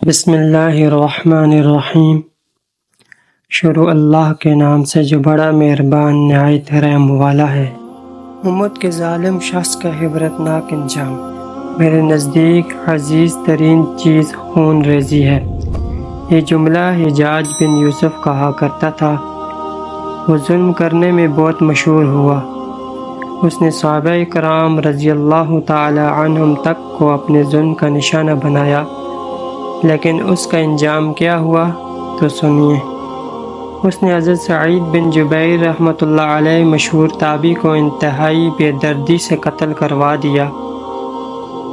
بسم اللہ الرحمن الرحیم۔ شروع اللہ کے نام سے جو بڑا مہربان نہایت رحم والا ہے۔ امت کے ظالم شخص کا عبرتناک انجام۔ میرے نزدیک عزیز ترین چیز خون ریزی ہے۔ یہ جملہ حجاج بن یوسف کہا کرتا تھا۔ وہ ظلم کرنے میں بہت مشہور ہوا۔ اس نے صحابہ کرام رضی اللہ تعالی عنہم تک کو اپنے ظلم کا نشانہ بنایا، لیکن اس کا انجام کیا ہوا تو سنیے۔ اس نے حضرت سعید بن جبیر رحمۃ اللہ علیہ مشہور تابعی کو انتہائی بے دردی سے قتل کروا دیا۔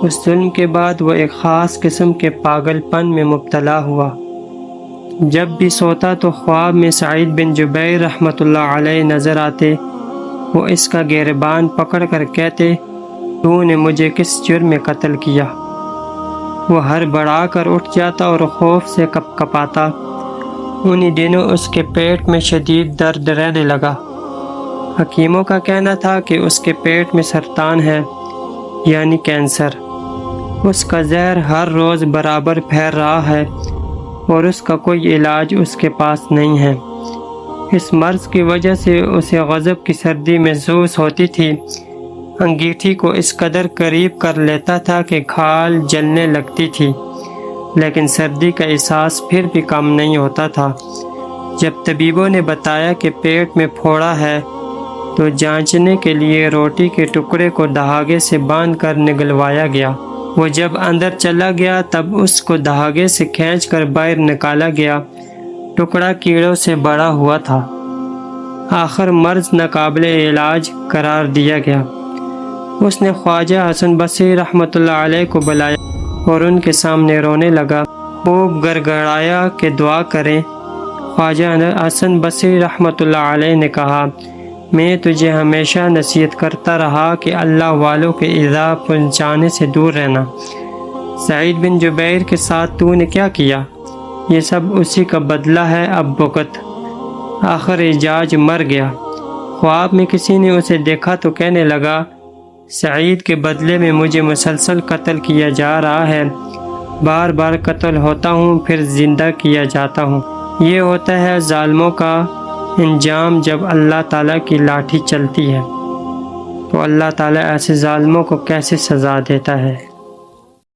اس ظلم کے بعد وہ ایک خاص قسم کے پاگل پن میں مبتلا ہوا۔ جب بھی سوتا تو خواب میں سعید بن جبیر رحمۃ اللہ علیہ نظر آتے۔ وہ اس کا گریبان پکڑ کر کہتے، تو نے مجھے کس جرم میں قتل کیا؟ وہ ہڑبڑا کر اٹھ جاتا اور خوف سے کپ کپاتا۔ انہی دنوں اس کے پیٹ میں شدید درد رہنے لگا۔ حکیموں کا کہنا تھا کہ اس کے پیٹ میں سرطان ہے، یعنی کینسر۔ اس کا زہر ہر روز برابر پھیل رہا ہے اور اس کا کوئی علاج اس کے پاس نہیں ہے۔ اس مرض کی وجہ سے اسے غضب کی سردی محسوس ہوتی تھی۔ انگیٹھی کو اس قدر قریب کر لیتا تھا کہ کھال جلنے لگتی تھی، لیکن سردی کا احساس پھر بھی کم نہیں ہوتا تھا۔ جب طبیبوں نے بتایا کہ پیٹ میں پھوڑا ہے تو جانچنے کے لیے روٹی کے ٹکڑے کو دھاگے سے باندھ کر نگلوایا گیا۔ وہ جب اندر چلا گیا تب اس کو دھاگے سے کھینچ کر باہر نکالا گیا۔ ٹکڑا کیڑوں سے بڑا ہوا تھا۔ آخر مرض ناقابل علاج قرار دیا گیا۔ اس نے خواجہ حسن بصری رحمۃ اللہ علیہ کو بلایا اور ان کے سامنے رونے لگا۔ خوب گڑگڑایا کہ دعا کریں۔ خواجہ حسن بصری رحمۃ اللہ علیہ نے کہا، میں تجھے ہمیشہ نصیحت کرتا رہا کہ اللہ والوں کے ایذا پہنچانے سے دور رہنا۔ سعید بن جبیر کے ساتھ تو نے کیا کیا؟ یہ سب اسی کا بدلہ ہے، اب بھگت۔ آخر حجاج مر گیا۔ خواب میں کسی نے اسے دیکھا تو کہنے لگا، سعید کے بدلے میں مجھے مسلسل قتل کیا جا رہا ہے۔ بار بار قتل ہوتا ہوں پھر زندہ کیا جاتا ہوں۔ یہ ہوتا ہے ظالموں کا انجام جب اللہ تعالیٰ کی لاٹھی چلتی ہے۔ تو اللہ تعالیٰ ایسے ظالموں کو کیسے سزا دیتا ہے؟